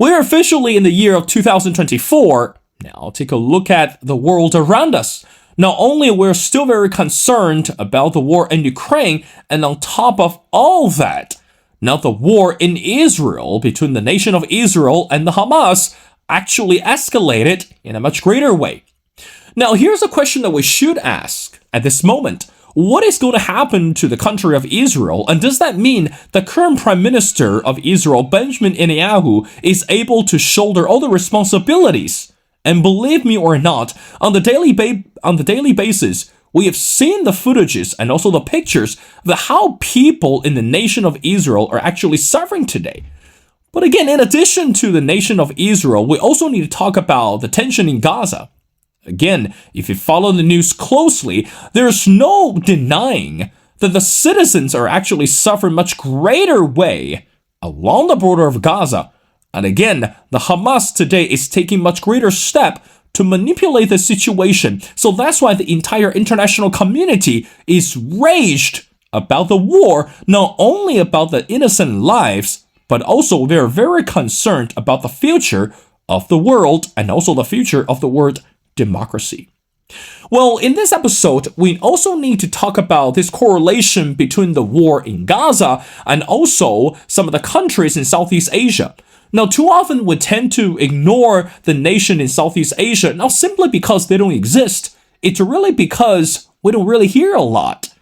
We're officially in the year of 2024. Now take a look at the world around us. Not only we're still very concerned about the war in Ukraine, and on top of all that, now the war in Israel between the nation of Israel and the Hamas actually escalated in a much greater way. Now here's a question that we should ask at this moment. What is going to happen to the country of Israel, and does that mean the current Prime Minister of Israel, Benjamin Netanyahu, is able to shoulder all the responsibilities? And believe me or not, on the daily basis, we have seen the footages and also the pictures of how people in the nation of Israel are actually suffering today. But again, in addition to the nation of Israel, we also need to talk about the tension in Gaza. Again, if you follow the news closely, there's no denying that the citizens are actually suffering much greater way along the border of Gaza. And again, the Hamas today is taking much greater step to manipulate the situation. So that's why the entire international community is raged about the war, not only about the innocent lives, but also they're very concerned about the future of the world and also the future of the world democracy. Well, in this episode, we also need to talk about this correlation between the war in Gaza and also some of the countries in Southeast Asia. Now, too often we tend to ignore the nation in Southeast Asia, not simply because they don't exist. It's really because we don't really hear a lot.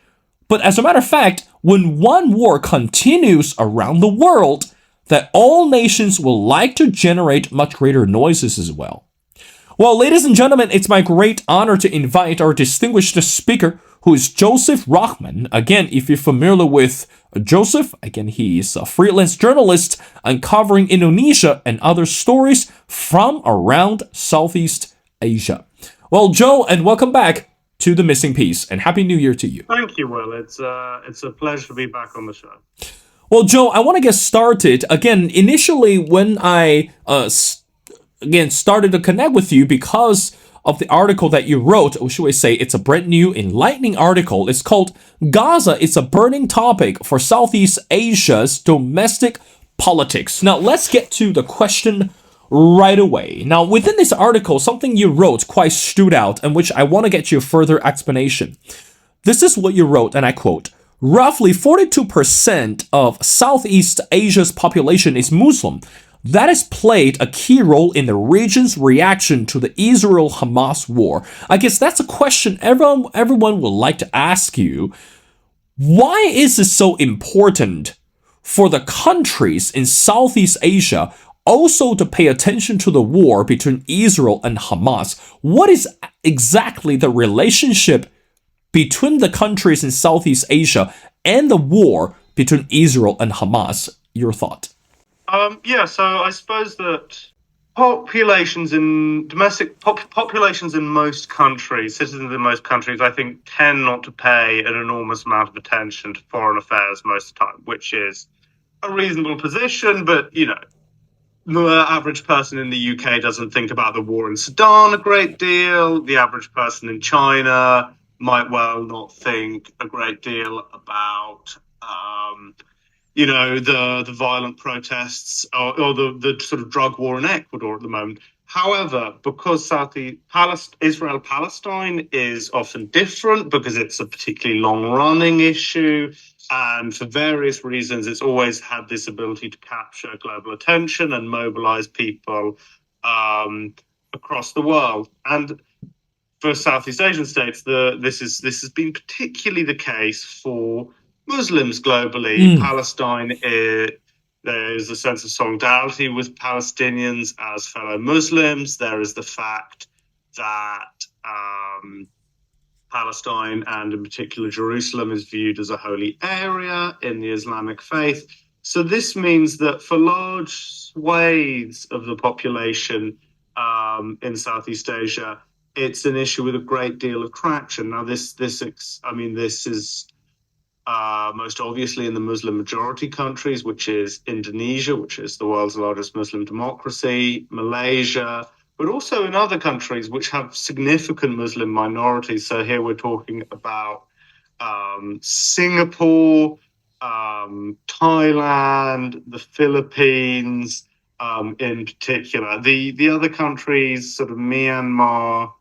But as a matter of fact, when one war continues around the world, that all nations will like to generate much greater noises as well. Well, ladies and gentlemen, it's my great honor to invite our distinguished speaker, who is Joseph Rachman. Again, if you're familiar with Joseph, again, he is a freelance journalist uncovering Indonesia and other stories from around Southeast Asia. Well, Joe, and welcome back to The Missing Piece, and Happy New Year to you. Thank you, Will. It's a pleasure to be back on the show. Well, Joe, I want to get started. Again, initially when I started to connect with you because of the article that you wrote, or should we say it's a brand new enlightening article. It's called Gaza is a Burning Topic for Southeast Asia's Domestic Politics. Now, let's get to the question right away. Now, within this article, something you wrote quite stood out, and which I want to get you further explanation. This is what you wrote, and I quote, "Roughly 42% of Southeast Asia's population is Muslim. That has played a key role in the region's reaction to the Israel-Hamas war." I guess that's a question everyone would like to ask you. Why is it so important for the countries in Southeast Asia also to pay attention to the war between Israel and Hamas? What is exactly the relationship between the countries in Southeast Asia and the war between Israel and Hamas? Your thought? So I suppose that populations in most countries, citizens in most countries, I think, tend not to pay an enormous amount of attention to foreign affairs most of the time, which is a reasonable position. But, the average person in the UK doesn't think about the war in Sudan a great deal. The average person in China might well not think a great deal about the violent protests or the sort of drug war in Ecuador at the moment. However, because Israel-Palestine is often different because it's a particularly long-running issue, and for various reasons, it's always had this ability to capture global attention and mobilize people across the world. And for Southeast Asian states, this has been particularly the case for Muslims globally. Palestine, there is a sense of solidarity with Palestinians as fellow Muslims. There is the fact that Palestine, and in particular Jerusalem, is viewed as a holy area in the Islamic faith. So this means that for large swathes of the population in Southeast Asia, it's an issue with a great deal of traction. Now, this is most obviously in the Muslim majority countries, which is Indonesia, which is the world's largest Muslim democracy, Malaysia, but also in other countries which have significant Muslim minorities. So here we're talking about Singapore, Thailand, the Philippines, in particular. The other countries, sort of Myanmar,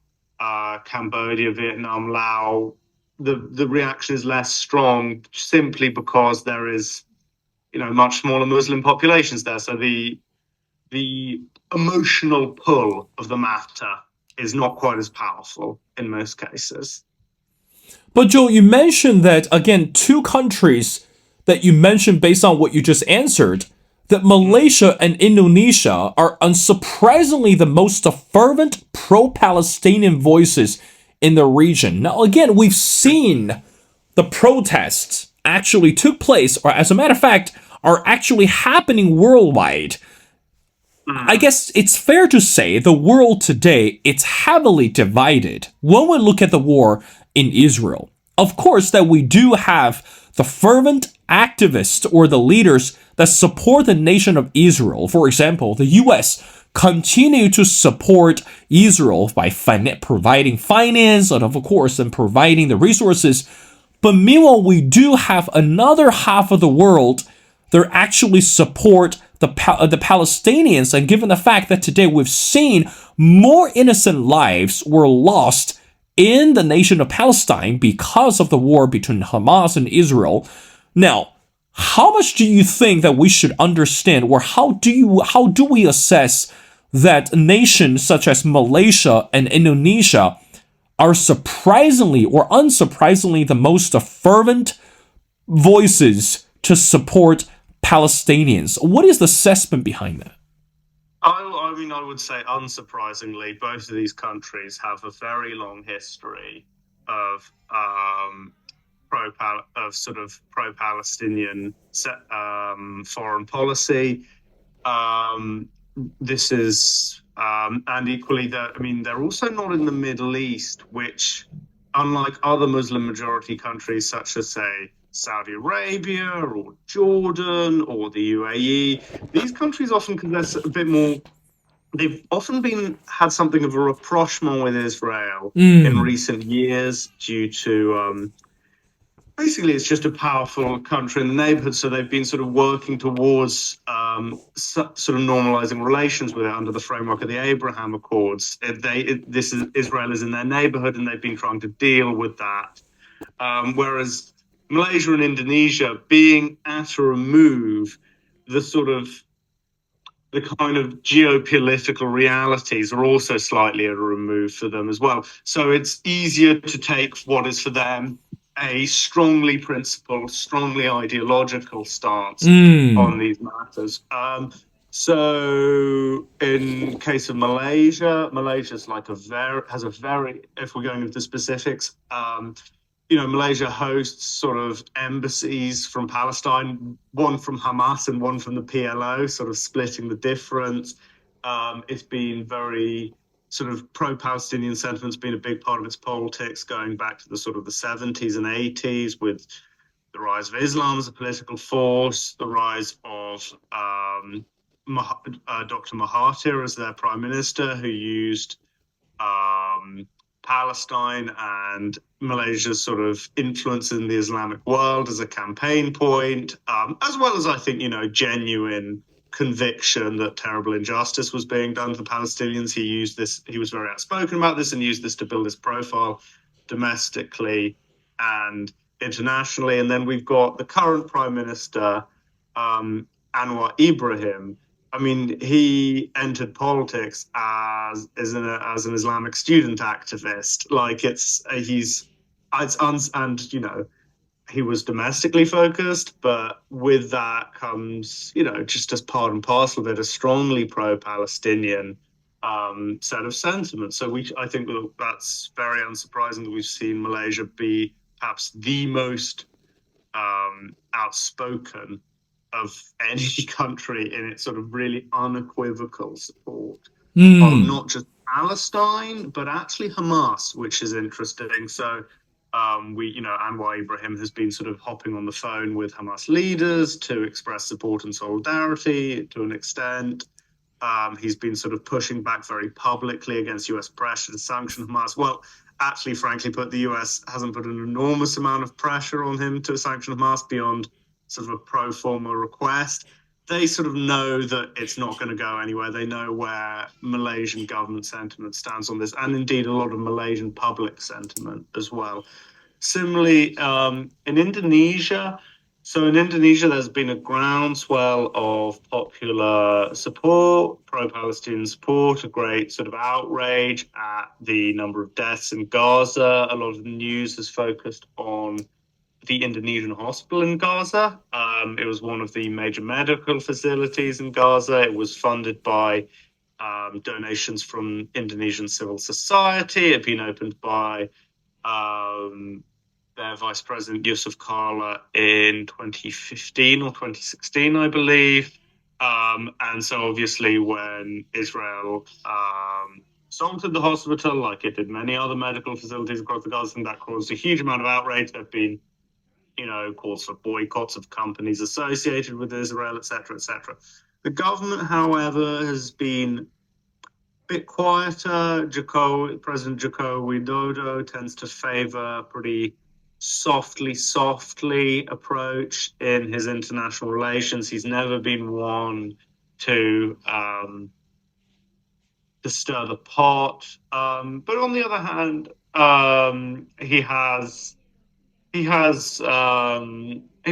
Cambodia, Vietnam, Laos, the reaction is less strong simply because there is, much smaller Muslim populations there. So the emotional pull of the matter is not quite as powerful in most cases. But Joe, you mentioned that again, two countries that you mentioned based on what you just answered, that Malaysia and Indonesia are unsurprisingly the most fervent pro-Palestinian voices in the region. Now, again, we've seen the protests actually took place, or as a matter of fact, are actually happening worldwide. I Mm. guess it's fair to say the world today it's heavily divided when we look at the war in Israel. Of course that we do have the fervent activists or the leaders that support the nation of Israel. For example, the US continue to support Israel by providing finance and of course and providing the resources. But meanwhile, we do have another half of the world that actually support the Palestinians. And given the fact that today we've seen more innocent lives were lost in the nation of Palestine because of the war between Hamas and Israel. Now, how much do you think that we should understand, or how do we assess that nations such as Malaysia and Indonesia are surprisingly or unsurprisingly the most fervent voices to support Palestinians? What is the assessment behind that? I mean, I would say, unsurprisingly, both of these countries have a very long history of of sort of pro-Palestinian foreign policy. Um, this is and equally that, I mean, they're also not in the Middle East, which, unlike other Muslim majority countries such as, say, Saudi Arabia or Jordan or the UAE, these countries often possess a bit more. They've often been had something of a rapprochement with Israel in Mm, recent years due to basically it's just a powerful country in the neighborhood, so they've been sort of working towards sort of normalizing relations with it under the framework of the Abraham Accords. This is Israel is in their neighborhood, and they've been trying to deal with that. Whereas Malaysia and Indonesia, being at a remove, the sort of the kind of geopolitical realities are also slightly at a remove for them as well. So it's easier to take what is for them a strongly principled, strongly ideological stance on mm, these matters. So in case of Malaysia, Malaysia's like has a very, if we're going into specifics, Malaysia hosts sort of embassies from Palestine, one from Hamas and one from the PLO, sort of splitting the difference. It's been very sort of pro-Palestinian sentiment's been a big part of its politics going back to the sort of the 70s and 80s, with the rise of Islam as a political force, the rise of Dr. Mahathir as their prime minister, who used um, Palestine and Malaysia's sort of influence in the Islamic world as a campaign point, as well as, I think, genuine conviction that terrible injustice was being done to the Palestinians. He used this, he was very outspoken about this and used this to build his profile domestically and internationally. And then we've got the current Prime Minister, Anwar Ibrahim. I mean, he entered politics as an Islamic student activist. Like and he was domestically focused, but with that comes, just as part and parcel of it, a strongly pro-Palestinian set of sentiments. So I think that's very unsurprising that we've seen Malaysia be perhaps the most outspoken of any country in its sort of really unequivocal support of mm, not just Palestine, but actually Hamas, which is interesting. So Anwar Ibrahim has been sort of hopping on the phone with Hamas leaders to express support and solidarity to an extent. He's been sort of pushing back very publicly against US pressure to sanction Hamas. Well, actually, frankly put, the US hasn't put an enormous amount of pressure on him to sanction Hamas beyond sort of a pro forma request. they sort of know that it's not going to go anywhere. They know where Malaysian government sentiment stands on this, and indeed a lot of Malaysian public sentiment as well. Similarly, in Indonesia, so in Indonesia, there's been a groundswell of popular support, pro-Palestinian support, a great sort of outrage at the number of deaths in Gaza. A lot of the news has focused on the Indonesian hospital in Gaza. It was one of the major medical facilities in Gaza. It was funded by donations from Indonesian civil society. It had been opened by their Vice President Yusuf Kala in 2015 or 2016, I believe. And so, obviously, when Israel assaulted the hospital, like it did many other medical facilities across the Gaza, that caused a huge amount of outrage. There have been, calls for boycotts of companies associated with Israel, etc., etc. The government, however, has been bit quieter. President Joko Widodo tends to favor a pretty softly approach in his international relations. He's never been one to stir the pot. But on the other hand, he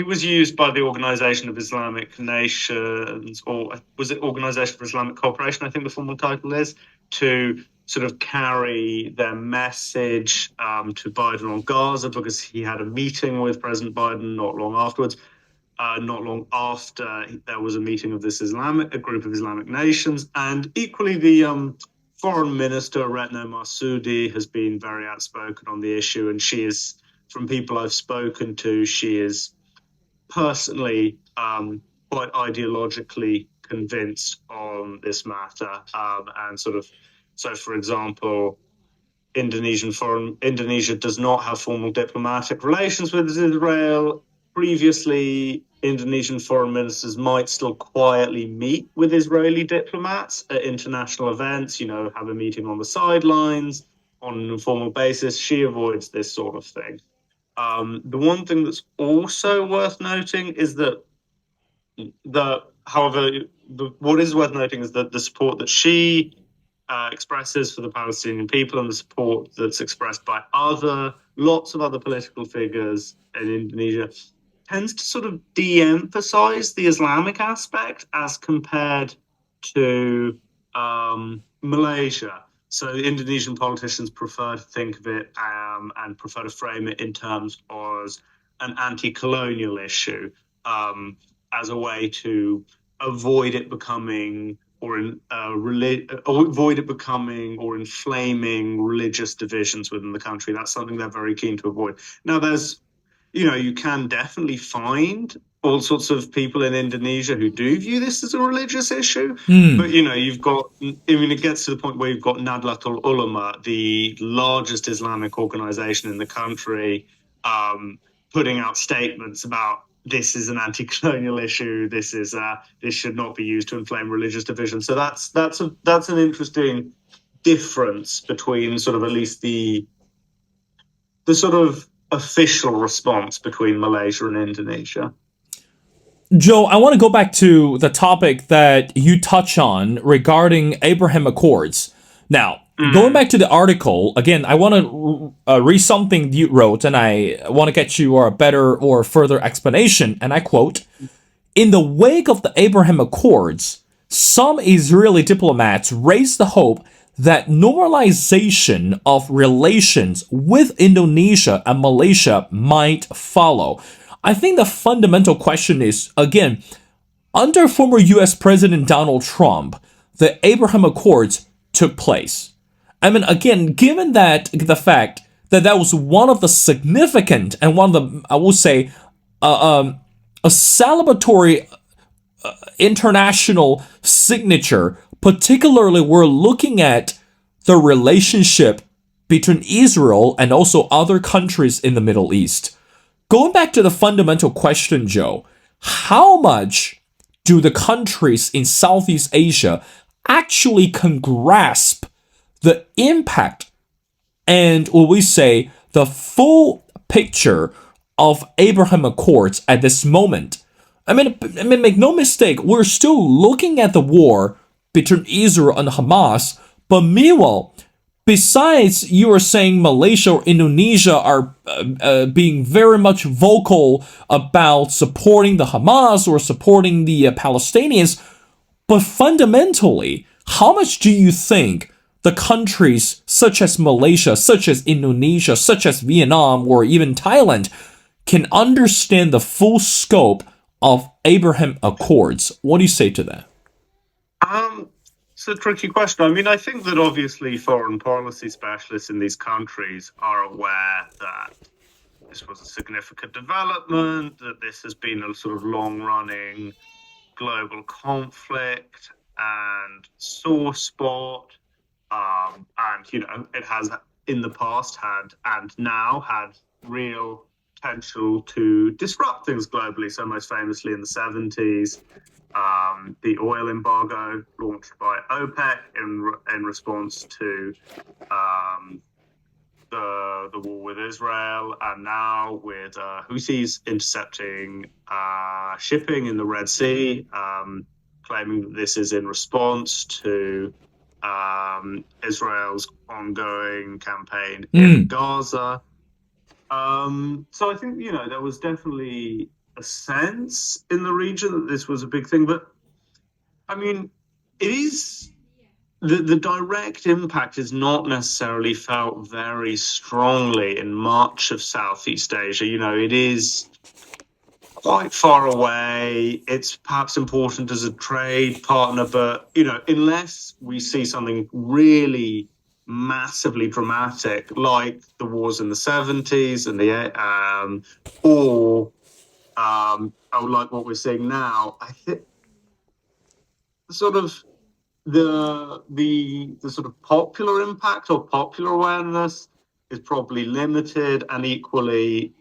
was used by the Organization of Islamic Nations, or was it Organization for Islamic Cooperation, I think the formal title is, to sort of carry their message to Biden on Gaza, because he had a meeting with President Biden not long afterwards. Not long after there was a meeting of a group of Islamic nations, and equally the Foreign Minister Retno Marsudi has been very outspoken on the issue, and she is, from people I've spoken to, she is personally quite ideologically convinced on this matter, and sort of, so for example, Indonesia does not have formal diplomatic relations with Israel. Previously, Indonesian foreign ministers might still quietly meet with Israeli diplomats at international events, have a meeting on the sidelines on an informal basis. She avoids this sort of thing. The one thing that's also worth noting is that what is worth noting is that the support that she expresses for the Palestinian people, and the support that's expressed by lots of other political figures in Indonesia, tends to sort of de-emphasize the Islamic aspect as compared to Malaysia. So Indonesian politicians prefer to think of it and prefer to frame it in terms of an anti-colonial issue, as a way to avoid it becoming or inflaming religious divisions within the country. That's something they're very keen to avoid. Now, you can definitely find all sorts of people in Indonesia who do view this as a religious issue. But, it gets to the point where you've got Nahdlatul Ulama, the largest Islamic organization in the country, putting out statements about this is an anti-colonial issue. This should not be used to inflame religious division. So that's an interesting difference between sort of at least the sort of official response between Malaysia and Indonesia. Joe, I want to go back to the topic that you touch on regarding Abraham Accords. Now, going back to the article, again, I want to read something you wrote, and I want to get you a better or further explanation. And I quote, "In the wake of the Abraham Accords, some Israeli diplomats raised the hope that normalization of relations with Indonesia and Malaysia might follow." I think the fundamental question is, again, under former US President Donald Trump, the Abraham Accords took place. I mean, again, given that the fact that that was one of the significant and one of the, I would say, a celebratory international signature, particularly we're looking at the relationship between Israel and also other countries in the Middle East. Going back to the fundamental question, Joe, how much do the countries in Southeast Asia actually can grasp the impact and, what we say, the full picture of Abraham Accords at this moment? I mean, make no mistake, we're still looking at the war between Israel and Hamas. But meanwhile, besides you are saying Malaysia or Indonesia are being very much vocal about supporting the Hamas or supporting the Palestinians, but fundamentally, how much do you think the countries such as Malaysia, such as Indonesia, such as Vietnam, or even Thailand can understand the full scope of Abraham Accords? What do you say to that? Um, it's a tricky question. I mean, I think that obviously foreign policy specialists in these countries are aware that this was a significant development, that this has been a sort of long running global conflict and sore spot. And, it has in the past had and now had real potential to disrupt things globally. So, most famously in the 70s, the oil embargo launched by OPEC in response to um, the war with Israel, and now with Houthis intercepting shipping in the Red Sea, claiming that this is in response to Israel's ongoing campaign in Gaza. So I think there was definitely a sense in the region that this was a big thing, but I mean, it is the direct impact is not necessarily felt very strongly in much of Southeast Asia. It is quite far away. It's perhaps important as a trade partner, but unless we see something really massively dramatic, like the wars in the 70s and or like what we're seeing now, I think sort of the sort of popular impact or popular awareness is probably limited, and equally,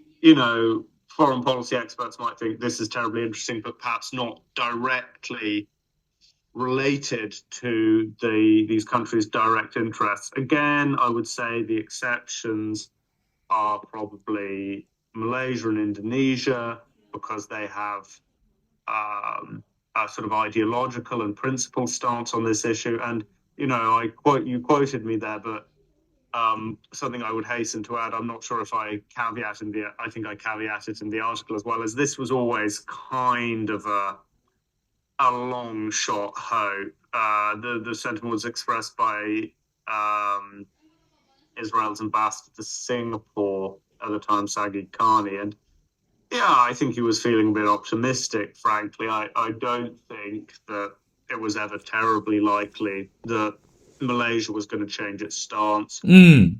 foreign policy experts might think this is terribly interesting, but perhaps not directly related to these countries' direct interests. Again, I would say the exceptions are probably Malaysia and Indonesia, because they have a sort of ideological and principled stance on this issue. And you quoted me there, but something I would hasten to add, I'm not sure if I think I caveated in the article as well, as this was always kind of a long shot hope. The sentiment was expressed by Israel's ambassador to Singapore at the time, Sagid Khani, and yeah, I think he was feeling a bit optimistic, frankly. I don't think that it was ever terribly likely that Malaysia was going to change its stance. There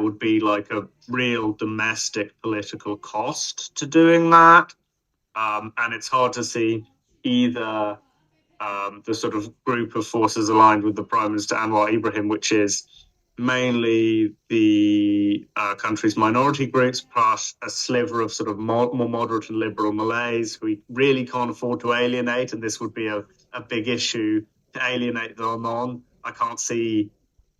would be like a real domestic political cost to doing that. And it's hard to see either the sort of group of forces aligned with the Prime Minister Anwar Ibrahim, which is mainly the country's minority groups, plus a sliver of sort of more moderate and liberal Malays who we really can't afford to alienate, and this would be a big issue to alienate them on. I can't see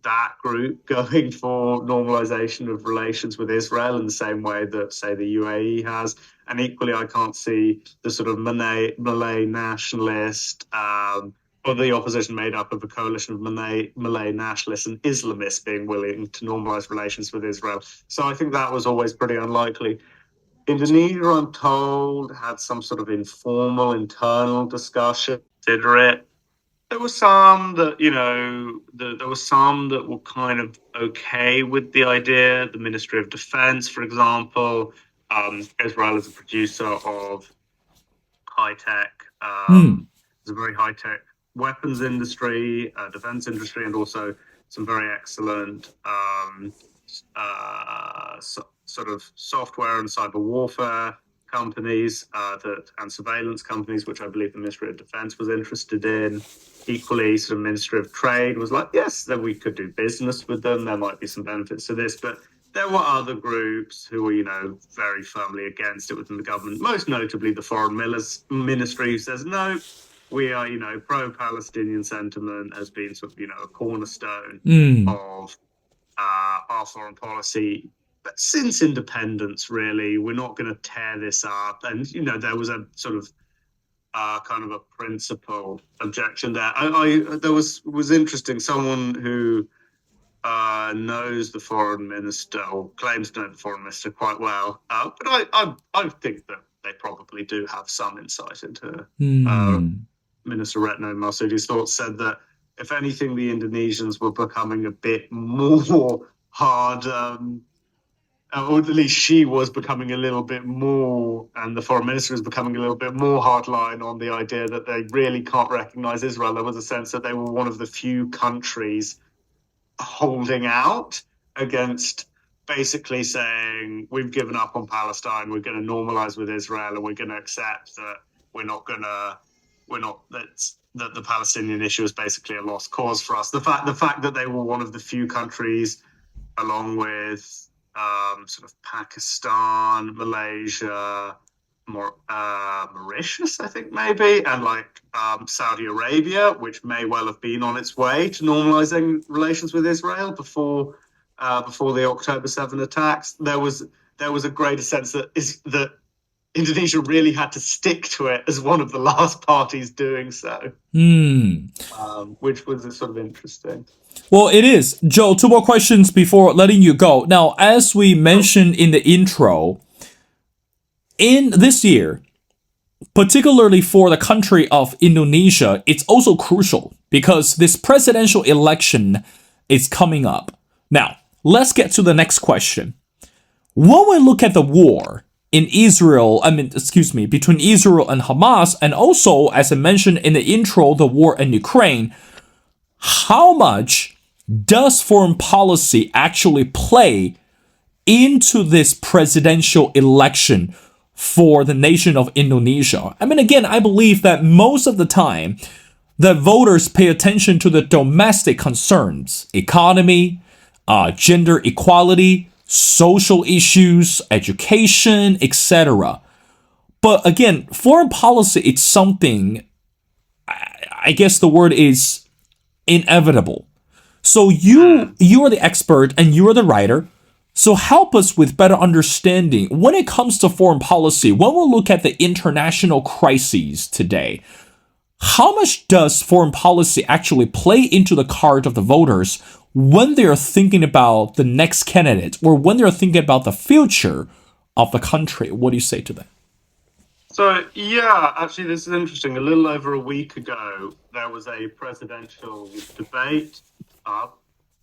that group going for normalization of relations with Israel in the same way that, say, the UAE has. And equally, I can't see the sort of Malay nationalist, or the opposition made up of a coalition of Malay nationalists and Islamists being willing to normalize relations with Israel. So I think that was always pretty unlikely. Indonesia, I'm told, had some sort of informal internal discussion. Consider it. There were some that, there were some that were kind of okay with the idea. The Ministry of Defense, for example, Israel is a producer of high tech. It's a very high tech weapons industry, defense industry, and also some very excellent sort of software and cyber warfare companies and surveillance companies, which I believe the Ministry of Defense was interested in. Equally, sort of Ministry of Trade was like, yes, that we could do business with them. There might be some benefits to this, but there were other groups who were, very firmly against it within the government, most notably the Foreign Ministry, who says, no, we are, pro-Palestinian sentiment has been sort of, a cornerstone of our foreign policy. but since independence, really, we're not going to tear this up. And there was a sort of kind of a principle objection there. There was interesting. Someone who knows the foreign minister or claims to know the foreign minister quite well, but I think that they probably do have some insight into Minister Retno Marsudi's thoughts. Said that if anything, the Indonesians were becoming a bit more hard. Or at least she was becoming a little bit more, and the foreign minister was becoming a little bit more hardline on the idea that they really can't recognize Israel. There was a sense that they were one of the few countries holding out against basically saying, we've given up on Palestine, we're going to normalize with Israel, and we're going to accept that that the Palestinian issue is basically a lost cause for us. The fact that they were one of the few countries, along with sort of Pakistan, Malaysia, Mauritius, I think maybe, and like Saudi Arabia, which may well have been on its way to normalizing relations with Israel before the October 7 attacks. There was a greater sense that Indonesia really had to stick to it as one of the last parties doing so, which was sort of interesting. Well, it is. Joe, two more questions before letting you go. Now, as we mentioned in the intro, in this year, particularly for the country of Indonesia, it's also crucial because this presidential election is coming up. Now, let's get to the next question. When we look at the war between Israel and Hamas, and also, as I mentioned in the intro, the war in Ukraine, how much does foreign policy actually play into this presidential election for the nation of Indonesia? I mean, again, I believe that most of the time, the voters pay attention to the domestic concerns, economy, gender equality, social issues, education, etc. But again, foreign policy, it's something, I guess the word is inevitable. So you are the expert and you are the writer. So help us with better understanding when it comes to foreign policy. When we look at the international crises today, how much does foreign policy actually play into the card of the voters when they're thinking about the next candidate or when they're thinking about the future of the country? What do you say to that? So, yeah, actually, this is interesting. A little over a week ago, there was a presidential debate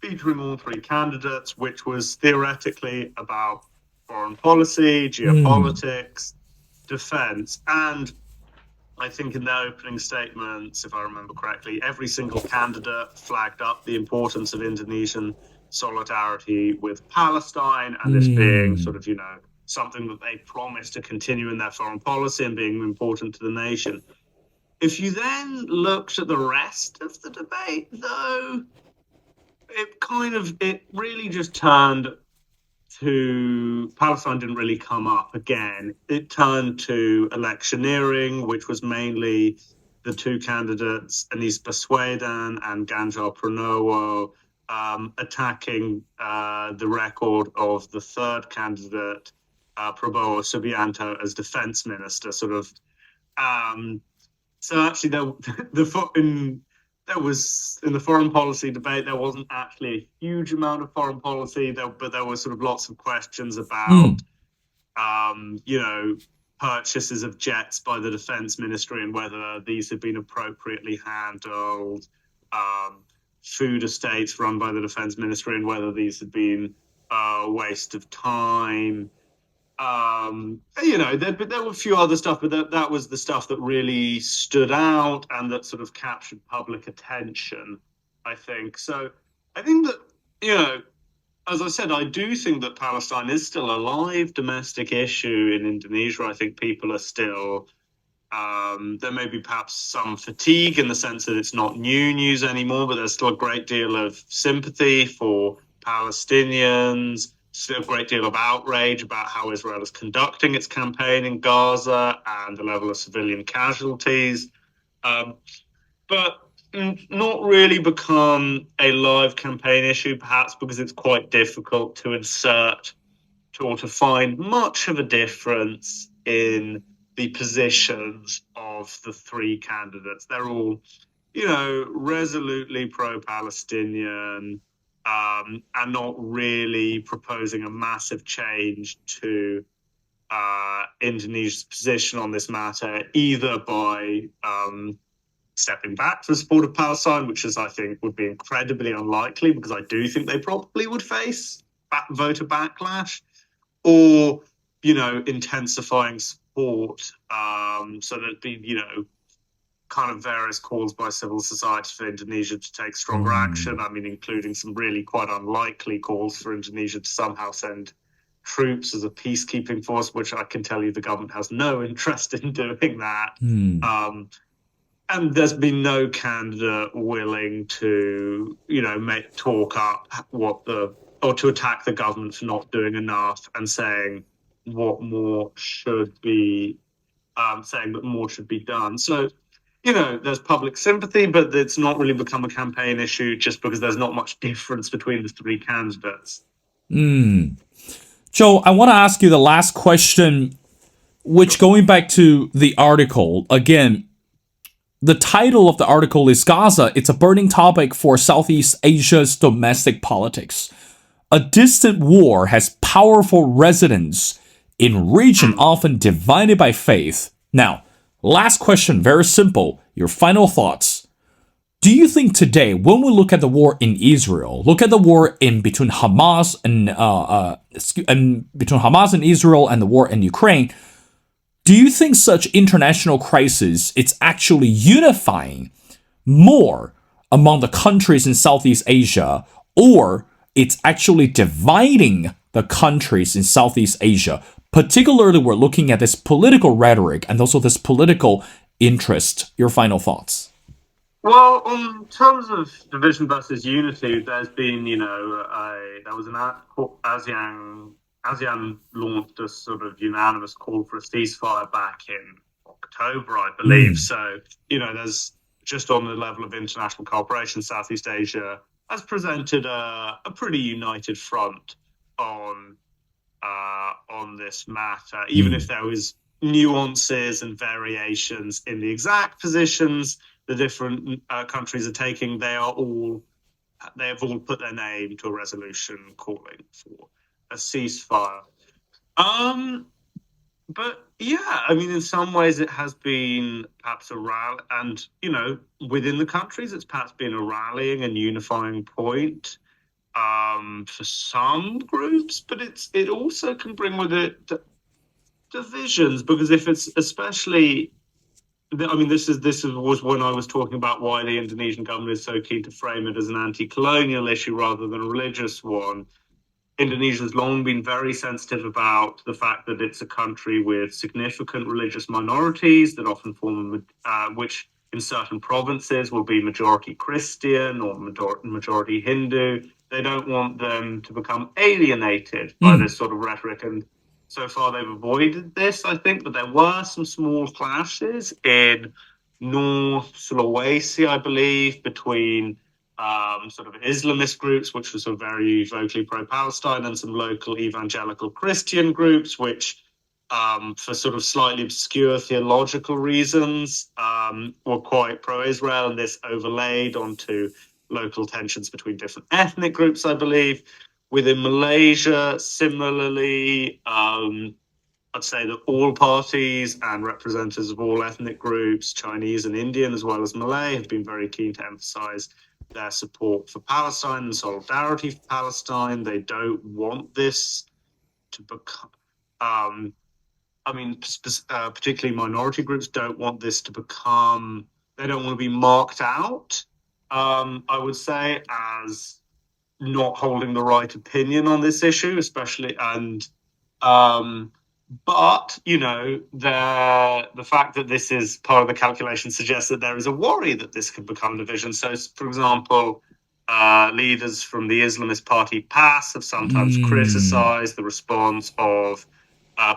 featuring all three candidates, which was theoretically about foreign policy, geopolitics, defense. And I think in their opening statements, if I remember correctly, every single candidate flagged up the importance of Indonesian solidarity with Palestine and this being sort of, something that they promised to continue in their foreign policy and being important to the nation. If you then looked at the rest of the debate, though, it really just turned to Palestine didn't really come up again. It turned to electioneering, which was mainly the two candidates, Anies Baswedan and Ganjar Pranowo, attacking the record of the third candidate, Prabowo Subianto, as defense minister. So actually, there was in the foreign policy debate, there wasn't actually a huge amount of foreign policy, but there were sort of lots of questions about, purchases of jets by the defense ministry and whether these had been appropriately handled, food estates run by the defense ministry and whether these had been a waste of time. There were a few other stuff, but that was the stuff that really stood out and that sort of captured public attention, I think. So I think that, as I said, I do think that Palestine is still a live domestic issue in Indonesia. I think people are still, there may be perhaps some fatigue in the sense that it's not new news anymore, but there's still a great deal of sympathy for Palestinians. Still a great deal of outrage about how Israel is conducting its campaign in Gaza and the level of civilian casualties, but not really become a live campaign issue, perhaps because it's quite difficult to insert or to find much of a difference in the positions of the three candidates. They're all, resolutely pro-Palestinian, and not really proposing a massive change to Indonesia's position on this matter, either by stepping back from support of Palestine, which is, I think, would be incredibly unlikely because I do think they probably would face voter backlash, or, intensifying support, so that the, kind of various calls by civil society for Indonesia to take stronger action. I mean, including some really quite unlikely calls for Indonesia to somehow send troops as a peacekeeping force, which I can tell you the government has no interest in doing that. And there's been no candidate willing to, talk up or to attack the government for not doing enough and saying what more should be, saying that more should be done. So, there's public sympathy, but it's not really become a campaign issue just because there's not much difference between the three candidates. Joe, I want to ask you the last question, which going back to the article, again, the title of the article is Gaza. It's a burning topic for Southeast Asia's domestic politics. A distant war has powerful residents in region often divided by faith. Now, last question, very simple. Your final thoughts. Do you think today, when we look at the war in Israel, look at the war in between Hamas and Israel and the war in Ukraine, do you think such international crisis it's actually unifying more among the countries in Southeast Asia, or it's actually dividing the countries in Southeast Asia? Particularly, we're looking at this political rhetoric and also this political interest. Your final thoughts. Well, in terms of division versus unity, there's been, there was an ASEAN launched a sort of unanimous call for a ceasefire back in October, I believe. So, there's just on the level of international cooperation, Southeast Asia has presented a pretty united front on this matter, even if there was nuances and variations in the exact positions the different countries are taking. They have all put their name to a resolution calling for a ceasefire. But yeah, I mean, in some ways it has been perhaps a rally, and within the countries it's perhaps been a rallying and unifying point for some groups, but it also can bring with it divisions, because if it's especially, I mean, this was when I was talking about why the Indonesian government is so keen to frame it as an anti-colonial issue rather than a religious one. Indonesia has long been very sensitive about the fact that it's a country with significant religious minorities that often form, which in certain provinces will be majority Christian or majority Hindu. They don't want them to become alienated by this sort of rhetoric, and so far they've avoided this, I think, but there were some small clashes in North Sulawesi, I believe, between sort of Islamist groups, which were sort of very vocally pro-Palestine, and some local evangelical Christian groups, which, for sort of slightly obscure theological reasons, were quite pro-Israel, and this overlaid onto local tensions between different ethnic groups, I believe. Within Malaysia, similarly, I'd say that all parties and representatives of all ethnic groups, Chinese and Indian as well as Malay, have been very keen to emphasize their support for Palestine and solidarity for Palestine. They don't want this to become, particularly minority groups don't want this to become, they don't want to be marked out, I would say, as not holding the right opinion on this issue, especially, and but the fact that this is part of the calculation suggests that there is a worry that this could become division. So, for example, leaders from the Islamist party PAS have sometimes criticized the response of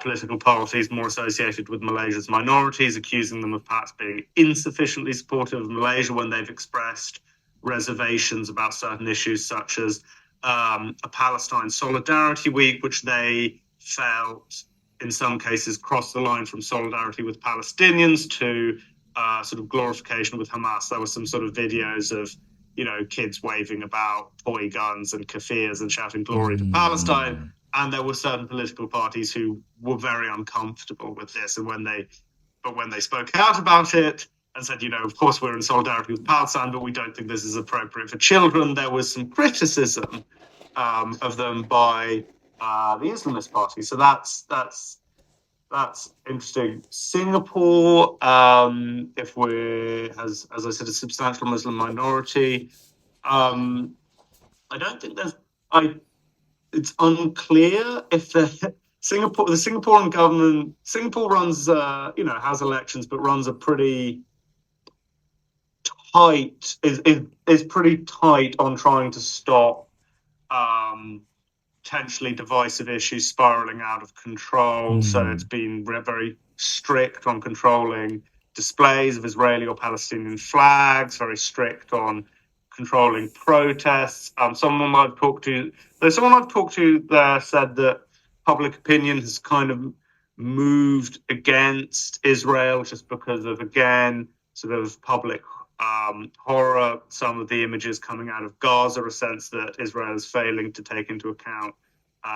political parties more associated with Malaysia's minorities, accusing them of perhaps being insufficiently supportive of Malaysia when they've expressed reservations about certain issues, such as a Palestine Solidarity Week, which they felt, in some cases, crossed the line from solidarity with Palestinians to sort of glorification with Hamas. There were some sort of videos of, kids waving about toy guns and kafirs and shouting glory to Palestine. And there were certain political parties who were very uncomfortable with this. And when they spoke out about it and said, of course we're in solidarity with Palestine, but we don't think this is appropriate for children, there was some criticism of them by the Islamist party. So that's interesting. Singapore, if we're, as I said, a substantial Muslim minority, I don't think it's unclear if the Singaporean government, Singapore runs, has elections, but runs a pretty tight, is pretty tight on trying to stop potentially divisive issues spiraling out of control. So it's been very strict on controlling displays of Israeli or Palestinian flags, very strict on controlling protests. Someone I've talked to there said that public opinion has kind of moved against Israel just because of, again, sort of public horror. Some of the images coming out of Gaza, a sense that Israel is failing to take into account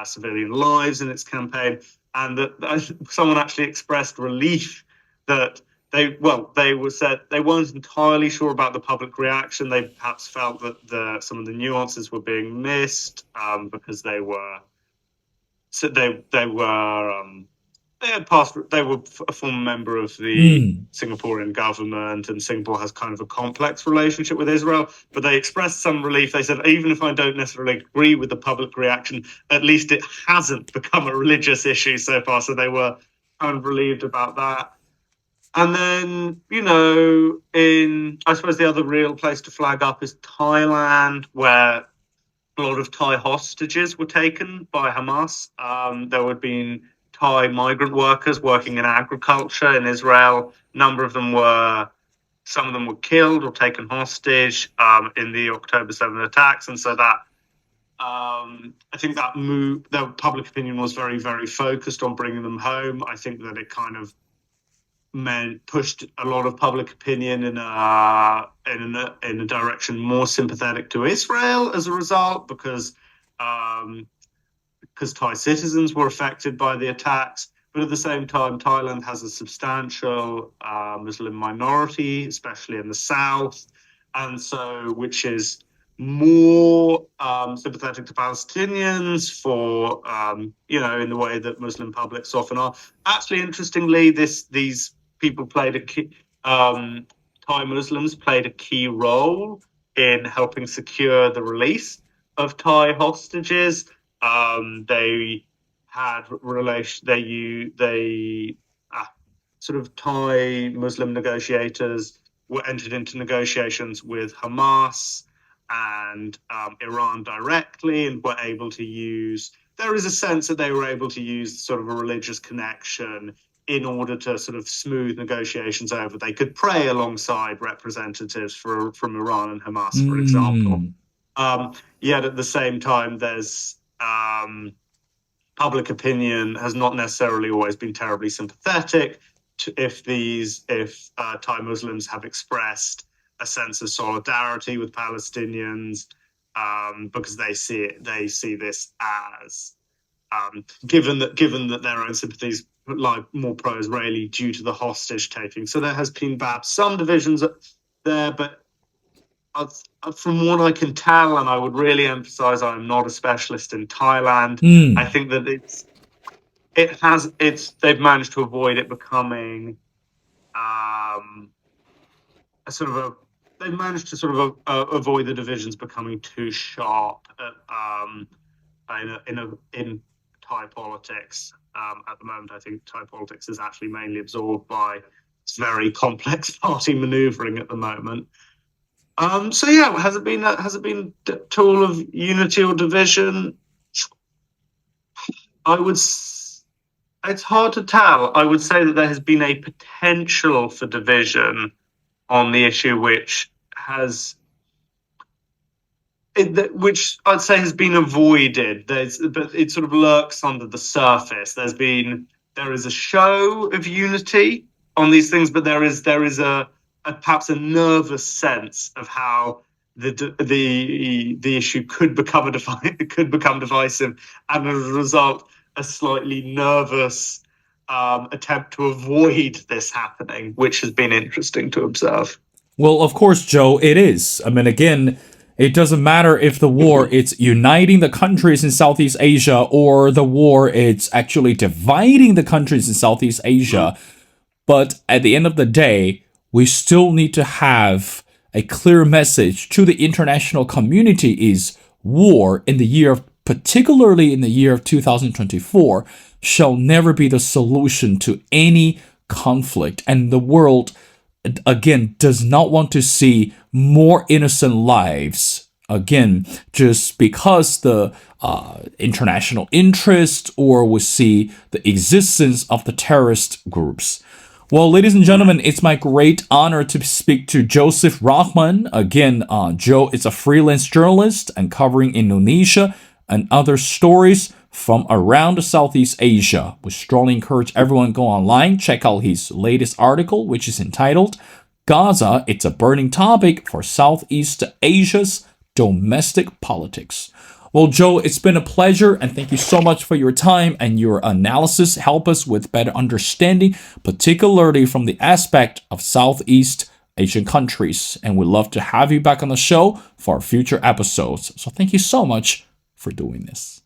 civilian lives in its campaign, and that someone actually expressed relief that they weren't entirely sure about the public reaction. They perhaps felt that some of the nuances were being missed because they were a former member of the Singaporean government, and Singapore has kind of a complex relationship with Israel. But they expressed some relief. They said, even if I don't necessarily agree with the public reaction, at least it hasn't become a religious issue so far. So they were kind of relieved about that. And then, I suppose the other real place to flag up is Thailand, where a lot of Thai hostages were taken by Hamas. There had been Thai migrant workers working in agriculture in Israel. Some of them were killed or taken hostage in the October 7th attacks. And so that, I think that the public opinion was very, very focused on bringing them home. I think that it kind of pushed a lot of public opinion in a direction more sympathetic to Israel as a result, because Thai citizens were affected by the attacks. But at the same time, Thailand has a substantial Muslim minority, especially in the south, and so which is more sympathetic to Palestinians for in the way that Muslim publics often are. Actually, interestingly, these people played a key, Thai Muslims played a key role in helping secure the release of Thai hostages. They had sort of Thai Muslim negotiators were entered into negotiations with Hamas and Iran directly, and were able to use. There is a sense that they were able to use sort of a religious connection in order to sort of smooth negotiations over. They could pray alongside representatives from Iran and Hamas, for example. Yet at the same time, there's public opinion has not necessarily always been terribly sympathetic to if Thai Muslims have expressed a sense of solidarity with Palestinians, because they see this as given that their own sympathies lie more pro-Israeli due to the hostage taking. So there has been perhaps some divisions there, but from what I can tell, and I would really emphasize, I'm not a specialist in Thailand. I think that they've managed to avoid it becoming they've managed to sort of avoid the divisions becoming too sharp in Thai politics. At the moment, I think Thai politics is actually mainly absorbed by very complex party maneuvering at the moment. So yeah, has it been a tool of unity or division? It's hard to tell. I would say that there has been a potential for division on the issue, which which I'd say has been avoided. But it sort of lurks under the surface. There is a show of unity on these things, but there is a perhaps a nervous sense of how the issue could become divisive, and as a result, a slightly nervous attempt to avoid this happening, which has been interesting to observe. Well, of course, Joe, it is. I mean, again, it doesn't matter if the war it's uniting the countries in Southeast Asia or the war it's actually dividing the countries in Southeast Asia. But at the end of the day, we still need to have a clear message to the international community is war in the year of, particularly in the year of 2024, shall never be the solution to any conflict. And the world, again, does not want to see more innocent lives. Again, just because the international interest or we see the existence of the terrorist groups. Well, ladies and gentlemen, it's my great honor to speak to Joseph Rachman. Again, Joe is a freelance journalist and covering Indonesia and other stories from around Southeast Asia. We strongly encourage everyone to go online, check out his latest article, which is entitled Gaza, It's a Burning Topic for Southeast Asia's Domestic Politics. Well, Joe, it's been a pleasure, and thank you so much for your time and your analysis. Help us with better understanding, particularly from the aspect of Southeast Asian countries. And we'd love to have you back on the show for our future episodes. So thank you so much for doing this.